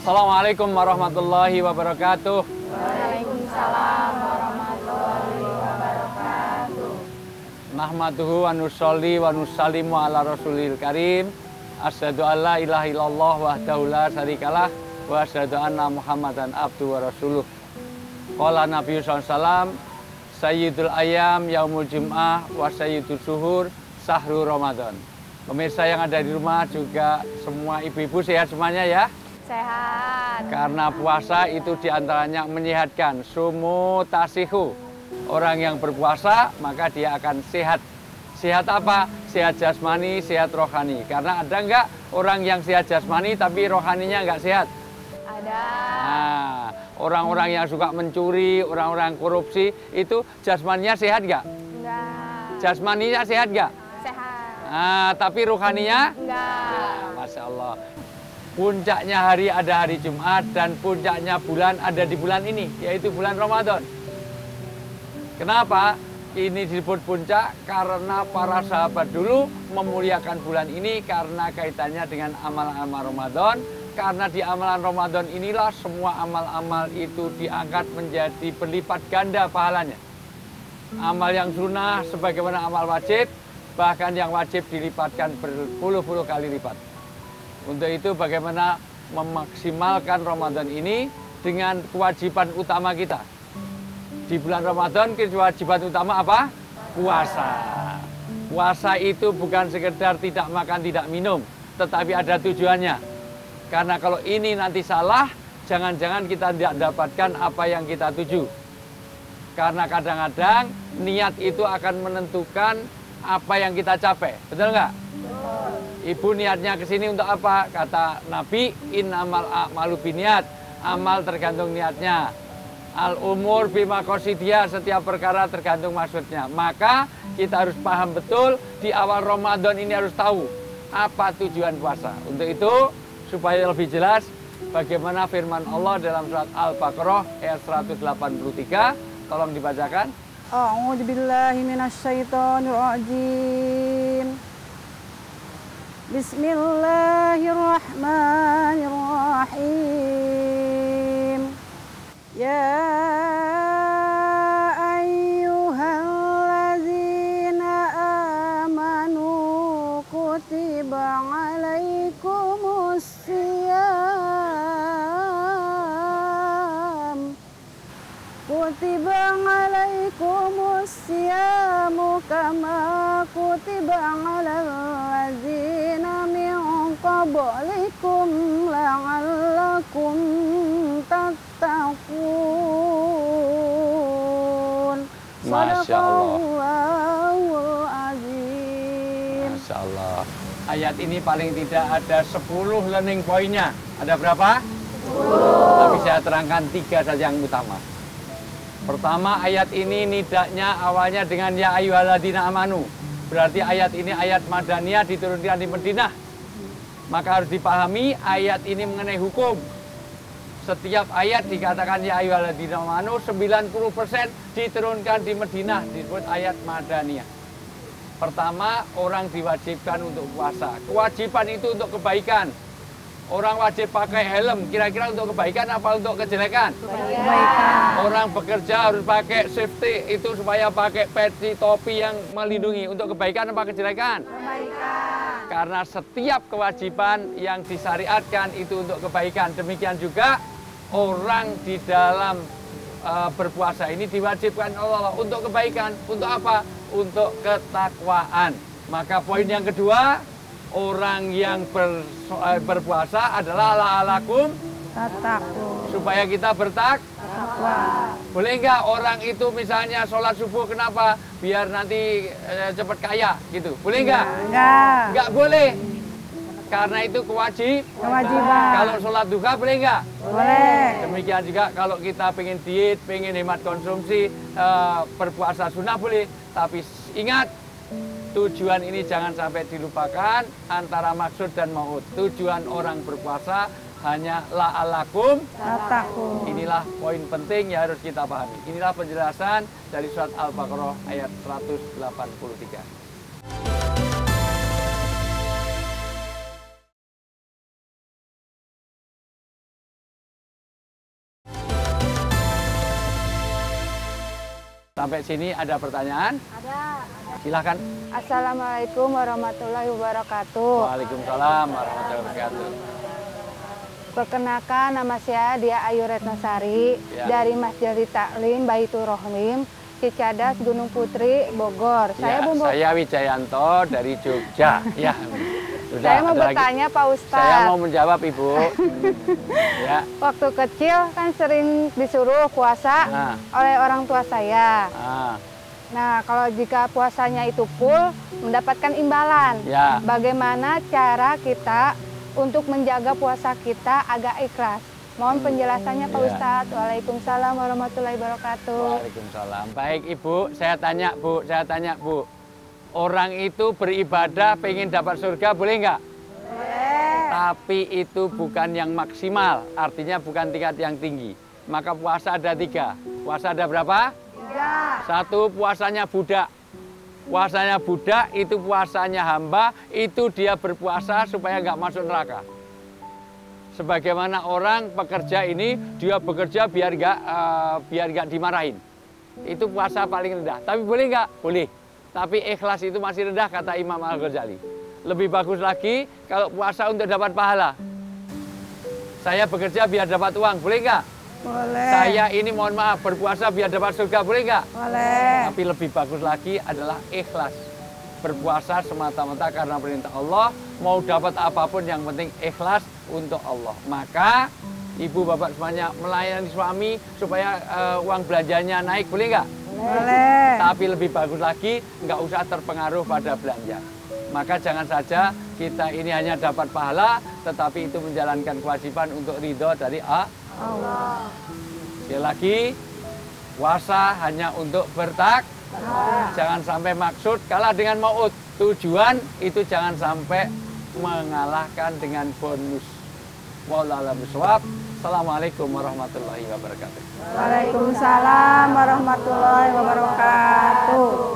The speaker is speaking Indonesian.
Assalamualaikum warahmatullahi wabarakatuh. Waalaikumsalam warahmatullahi wabarakatuh. Nahmaduhu wa nusolli wa nusallimu ala rasulil karim. Asyhadu an la ilaha illallah wahdahu la syarikalah wa asyhadu anna Muhammadan abduhu wa rasuluh. Qala Nabi sallallahu alaihi wasallam, sayyidul ayam yaumul jum'ah wa sayyidul suhur sahru Ramadan. Pemirsa yang ada di rumah juga semua ibu-ibu sehat semuanya ya. Sehat. Karena puasa itu diantaranya menyehatkan. Sumu tasihu. Orang yang berpuasa maka dia akan sehat. Sehat apa? Sehat jasmani, sehat rohani. Karena ada enggak orang yang sehat jasmani tapi rohaninya enggak sehat? Ada. Nah, orang-orang yang suka mencuri, orang-orang korupsi itu jasmaninya sehat enggak? Enggak. Jasmaninya sehat enggak? Sehat. Nah, tapi rohaninya? Enggak. Masya Allah. Puncaknya hari ada hari Jumat dan puncaknya bulan ada di bulan ini, yaitu bulan Ramadan. Kenapa ini disebut puncak? Karena para sahabat dulu memuliakan bulan ini karena kaitannya dengan amal-amal Ramadan. Karena di amalan Ramadan inilah semua amal-amal itu diangkat menjadi berlipat ganda pahalanya. Amal yang sunnah sebagaimana amal wajib, bahkan yang wajib dilipatkan berpuluh-puluh kali lipat. Untuk itu bagaimana memaksimalkan Ramadan ini dengan kewajiban utama kita. Di bulan Ramadan kewajiban utama apa? Puasa. Puasa itu bukan sekedar tidak makan, tidak minum, tetapi ada tujuannya. Karena kalau ini nanti salah, jangan-jangan kita tidak dapatkan apa yang kita tuju. Karena kadang-kadang niat itu akan menentukan apa yang kita capai. Betul nggak? Ibu niatnya ke sini untuk apa? Kata Nabi, innamal a'malu binniyat. Amal tergantung niatnya. Al umur bima qasidiya, setiap perkara tergantung maksudnya. Maka kita harus paham betul di awal Ramadan ini harus tahu apa tujuan puasa. Untuk itu supaya lebih jelas bagaimana firman Allah dalam surat Al-Baqarah ayat 183. Tolong dibacakan. A'udzu billahi minasyaitonir rajim. Bismillahirrahmanirrahim. Ya ayyuhallazina amanu kutiba alaikumusiyam. Kutiba alaikumusyamu kama kutiba alal ladzina min qablikum la'allakum tattaqun. Masya Allah. Shadaqallahul azim. Masya Allah. Ayat ini paling tidak ada 10 learning point-nya. Ada berapa? 10. Tapi saya terangkan 3 saja yang utama. Pertama, ayat ini nidaknya awalnya dengan ya ayyuhalladzina amanu. Berarti ayat ini ayat Madaniyah diturunkan di Madinah. Maka harus dipahami ayat ini mengenai hukum. Setiap ayat dikatakan ya ayyuhalladzina amanu, 90% diturunkan di Madinah, disebut ayat Madaniyah. Pertama, orang diwajibkan untuk puasa. Kewajiban itu untuk kebaikan. Orang wajib pakai helm, kira-kira untuk kebaikan apa untuk kejelekan? Kebaikan. Orang bekerja harus pakai safety, itu supaya pakai peci, topi yang melindungi. Untuk kebaikan apa kejelekan? Kebaikan. Karena setiap kewajiban yang disyariatkan itu untuk kebaikan. Demikian juga orang di dalam berpuasa ini diwajibkan Allah untuk kebaikan. Untuk apa? Untuk ketakwaan. Maka poin yang kedua, orang yang berpuasa adalah la'alakum Tattaqun. supaya kita Takwa. boleh nggak orang itu misalnya sholat subuh kenapa? Biar nanti cepat kaya gitu. Boleh nggak? Enggak. Nggak boleh. Karena itu kewajiban. Kalau sholat duha boleh nggak? Boleh. Demikian juga kalau kita pengen diet, pengen hemat konsumsi, berpuasa sunnah boleh. Tapi ingat, tujuan ini jangan sampai dilupakan antara maksud dan maud. Tujuan orang berpuasa hanya la'alakum Tattaqun. Inilah poin penting yang harus kita pahami. Inilah penjelasan dari surat Al-Baqarah ayat 183. Sampai sini ada pertanyaan? Ada. Silahkan. Assalamualaikum warahmatullahi wabarakatuh. Waalaikumsalam warahmatullahi wabarakatuh. Perkenalkan, nama saya Dia Ayu Retnosari Ya. dari Masjid Taklim Baitur Rohim, Cicadas, Gunung Putri, Bogor. Saya Wijayanto dari Jogja. Ya. Sudah, Saya mau ada lagi? bertanya Pak Ustadz. Saya mau menjawab Ibu. Ya. Waktu kecil kan sering disuruh puasa oleh orang tua saya. Nah, kalau jika puasanya itu full, mendapatkan imbalan. Ya. Bagaimana cara kita untuk menjaga puasa kita agak ikhlas? Mohon penjelasannya Pak Ya. Ustadz. Waalaikumsalam warahmatullahi wabarakatuh. Waalaikumsalam. Baik Ibu, saya tanya Bu. Orang itu beribadah pengen dapat surga boleh nggak? Boleh. Tapi itu bukan yang maksimal, artinya bukan tingkat yang tinggi. Maka puasa ada 3. Puasa ada berapa? 3. 1, puasanya budak. Puasanya budak itu puasanya hamba, itu dia berpuasa supaya nggak masuk neraka. Sebagaimana orang pekerja ini, dia bekerja biar nggak dimarahin. Itu puasa paling rendah. Tapi boleh nggak? Boleh. Tapi ikhlas itu masih rendah, kata Imam Al-Ghazali. Lebih bagus lagi kalau puasa untuk dapat pahala. Saya bekerja biar dapat uang, boleh nggak? Boleh. Saya ini mohon maaf, berpuasa biar dapat surga, boleh nggak? Boleh. Tapi lebih bagus lagi adalah ikhlas. Berpuasa semata-mata karena perintah Allah, mau dapat apapun yang penting ikhlas untuk Allah. Maka ibu bapak semuanya melayani suami supaya uang belanjanya naik, boleh nggak? Boleh. Tapi lebih bagus lagi, nggak usah terpengaruh pada belanja. Maka jangan saja kita ini hanya dapat pahala, tetapi itu menjalankan kewajiban untuk ridho dari Allah. Sekali lagi, puasa hanya untuk bertakwa. Jangan sampai maksud kalah dengan maut. Tujuan itu jangan sampai mengalahkan dengan bonus. Wallahu a'lam bishawab. Assalamualaikum warahmatullahi wabarakatuh. Waalaikumsalam warahmatullahi wabarakatuh.